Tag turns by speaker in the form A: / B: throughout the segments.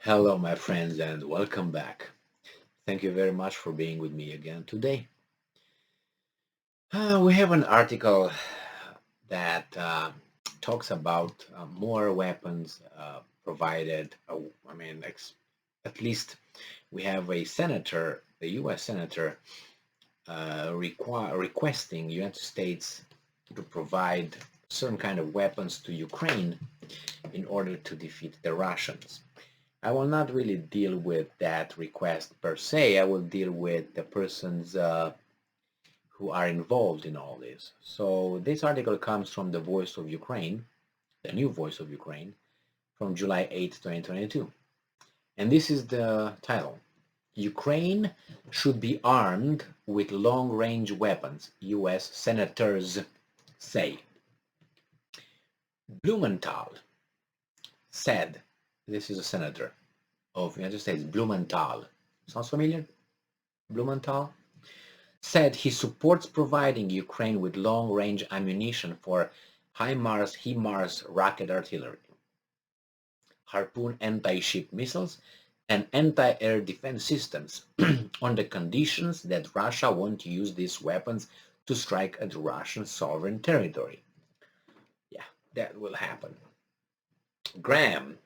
A: Hello, my friends, and welcome back. Thank you very much for being with me again today. We have an article that talks about more weapons provided. At least we have a senator, the U.S. senator, requesting United States to provide certain kind of weapons to Ukraine in order to defeat the Russians. I will not really deal with that request per se. I will deal with the persons who are involved in all this. So this article comes from the Voice of Ukraine, the new Voice of Ukraine, from July 8, 2022. And this is the title. Ukraine should be armed with long-range weapons, U.S. senators say. Blumenthal said, this is a senator of the United States, Blumenthal. Sounds familiar? Blumenthal said he supports providing Ukraine with long-range ammunition for HIMARS rocket artillery, Harpoon anti-ship missiles, and anti-air defense systems on the conditions that Russia won't use these weapons to strike at Russian sovereign territory. Yeah, that will happen. Graham,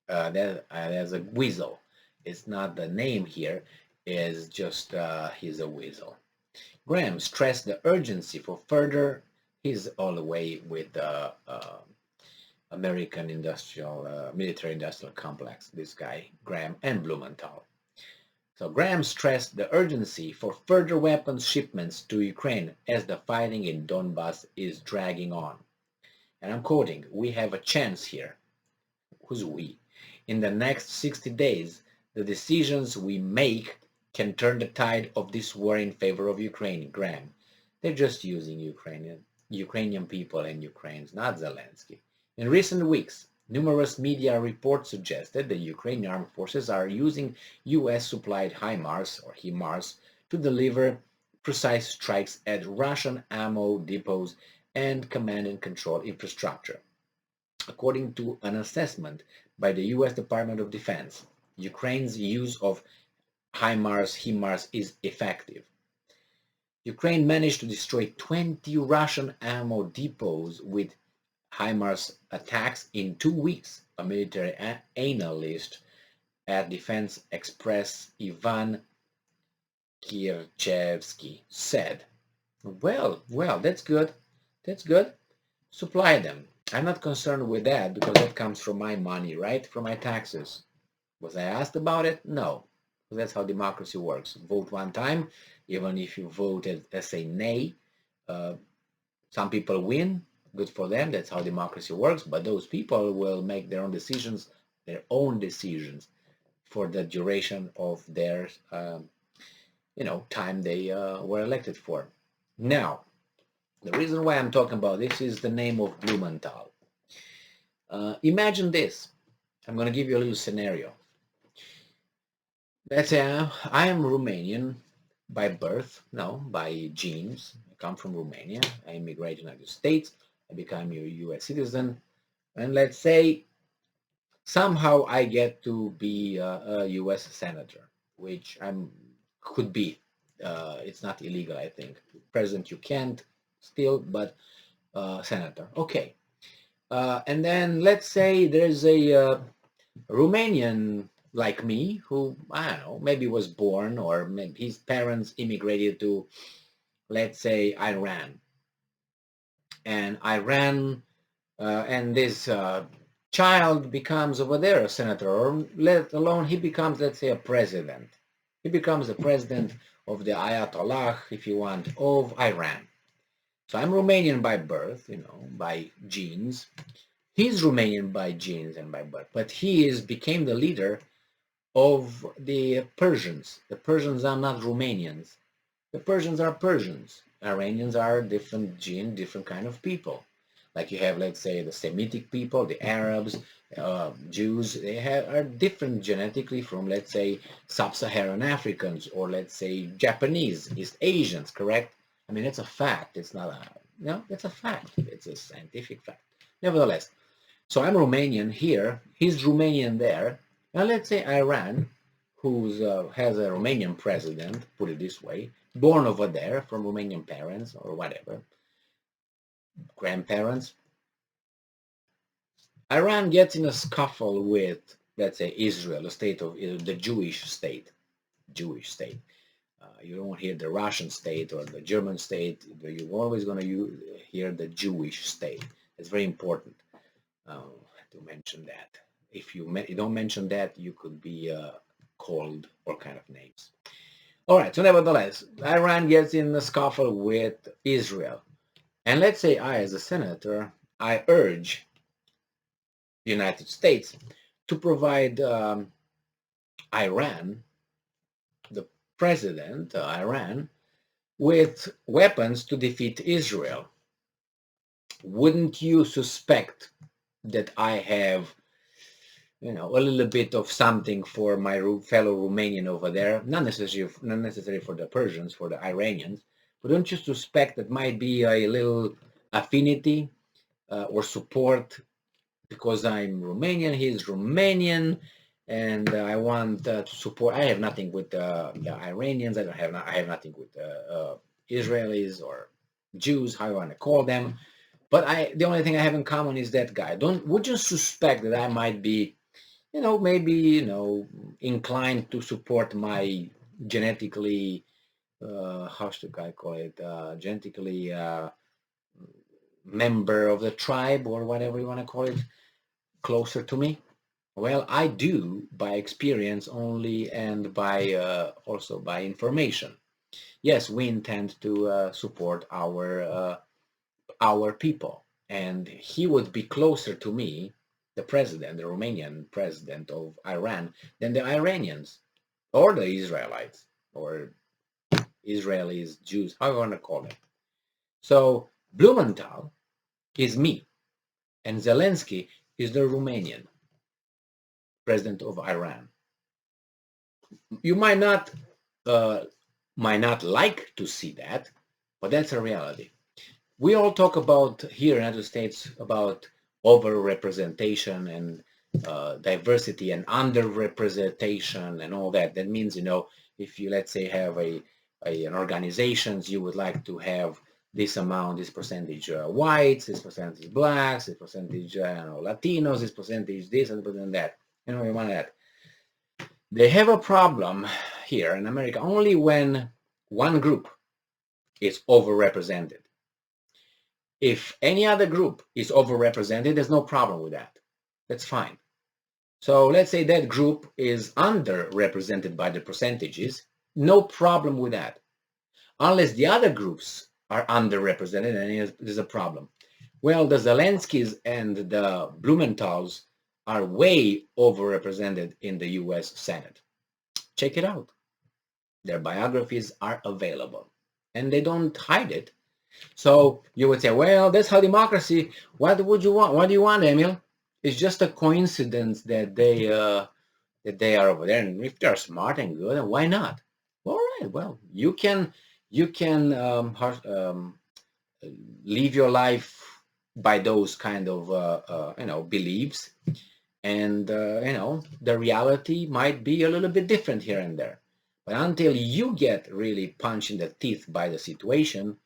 A: there's a weasel. It's not the name here, is just he's a weasel. Graham stressed the urgency for further, he's all the way with the American military industrial complex, this guy, Graham and Blumenthal. So Graham stressed the urgency for further weapons shipments to Ukraine as the fighting in Donbass is dragging on. And I'm quoting, we have a chance here. Who's we? In the next 60 days, the decisions we make can turn the tide of this war in favor of Ukraine. Graham. They're just using Ukrainian people and Ukraine's, not Zelensky. In recent weeks, numerous media reports suggested the Ukrainian armed forces are using US-supplied HIMARS to deliver precise strikes at Russian ammo depots and command and control infrastructure. According to an assessment by the US Department of Defense, Ukraine's use of HIMARS is effective. Ukraine managed to destroy 20 Russian ammo depots with HIMARS attacks in 2 weeks, a military analyst at Defense Express Ivan Kirchevsky said. Well, that's good. That's good. Supply them. I'm not concerned with that because that comes from my money, right? From my taxes. Was I asked about it? No. That's how democracy works. Vote one time, even if you voted as a nay. Some people win, good for them. That's how democracy works. But those people will make their own decisions for the duration of their, time they were elected for. Now, the reason why I'm talking about this is the name of Blumenthal. Imagine this. I'm going to give you a little scenario. Let's say I am Romanian by birth, no, by genes. I come from Romania. I immigrated to the United States. I become a U.S. citizen. And let's say somehow I get to be a U.S. senator, which could be. It's not illegal, I think. President, you can't still, but senator. Okay. And then let's say there's a Romanian like me who, I don't know, maybe was born or maybe his parents immigrated to, let's say, Iran. And and this child becomes over there a senator, or let alone he becomes, let's say, a president. He becomes the president of the Ayatollah, if you want, of Iran. So I'm Romanian by birth, by genes. He's Romanian by genes and by birth, but became the leader of the Persians. The Persians are not Romanians. The Persians are Persians. Iranians are different gene, different kind of people. Like you have, let's say, the Semitic people, the Arabs, Jews. Are different genetically from, let's say, Sub-Saharan Africans or, let's say, Japanese, East Asians. Correct? I mean, it's a fact. It's not it's a fact. It's a scientific fact. Nevertheless, so I'm Romanian here. He's Romanian there. Now let's say Iran, who's has a Romanian president, put it this way, born over there from Romanian parents or whatever, grandparents. Iran gets in a scuffle with, let's say, Israel, the state of the Jewish state. Jewish state. You don't hear the Russian state or the German state. You're always going to hear the Jewish state. It's very important to mention that. If you don't mention that, you could be called all kind of names. All right. So nevertheless, Iran gets in a scuffle with Israel, and let's say I, as a senator, I urge the United States to provide Iran, the president, Iran, with weapons to defeat Israel. Wouldn't you suspect that I have, a little bit of something for my fellow Romanian over there? Not necessarily for the Persians, for the Iranians, but don't you suspect that might be a little affinity or support because I'm Romanian, he's Romanian, and I want to support. I have nothing with the Iranians. I have nothing with Israelis or Jews, how you want to call them. But the only thing I have in common is that guy. Would you suspect that I might be, maybe inclined to support my genetically, how should I call it, genetically member of the tribe or whatever you want to call it, closer to me? Well, I do by experience only and by also by information. Yes, we intend to support our people, and he would be closer to me, the president, the Romanian president of Iran, than the Iranians or the Israelites or Israelis, Jews, how you want to call them. So Blumenthal is me, and Zelensky is the Romanian president of Iran. You might not like to see that, but that's a reality. We all talk about here in the United States about over-representation and diversity and under-representation and all that. That means, if you, let's say, have an organizations, you would like to have this amount, this percentage whites, this percentage blacks, this percentage Latinos, this percentage this and percentage that. You want that. They have a problem here in America only when one group is overrepresented. If any other group is overrepresented, there's no problem with that. That's fine. So let's say that group is underrepresented by the percentages, no problem with that. Unless the other groups are underrepresented, and there's a problem. Well, the Zelenskys and the Blumenthals are way overrepresented in the US Senate. Check it out. Their biographies are available, and they don't hide it. So you would say, well, that's how democracy. What would you want? What do you want, Emil? It's just a coincidence that they are over there, and if they're smart and good, then why not? All right. Well, you can live your life by those kind of beliefs, and the reality might be a little bit different here and there. But until you get really punched in the teeth by the situation,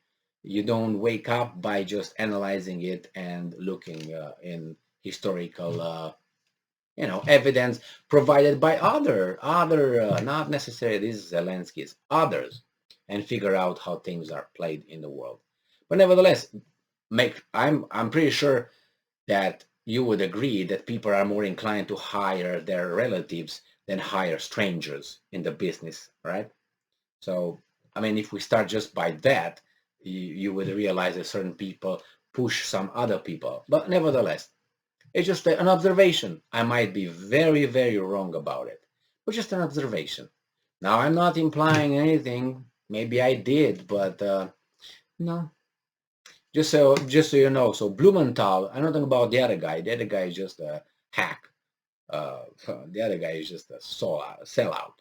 A: you don't wake up by just analyzing it and looking in historical evidence provided by other not necessarily these Zelensky's, others, and figure out how things are played in the world. But nevertheless, I'm pretty sure that you would agree that people are more inclined to hire their relatives than hire strangers in the business, right? So, I mean, if we start just by that, you would realize that certain people push some other people. But nevertheless, it's just an observation. I might be very, very wrong about it, but just an observation. Now, I'm not implying anything. Maybe I did, but no. Just so you know, so Blumenthal, I'm not talking about the other guy. The other guy is just a hack. The other guy is just a sellout.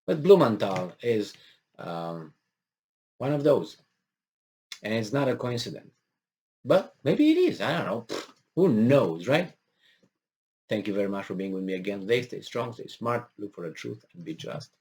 A: But Blumenthal is one of those. And it's not a coincidence. But maybe it is. I don't know. Who knows, right? Thank you very much for being with me again today. Stay strong, stay smart, look for the truth, and be just.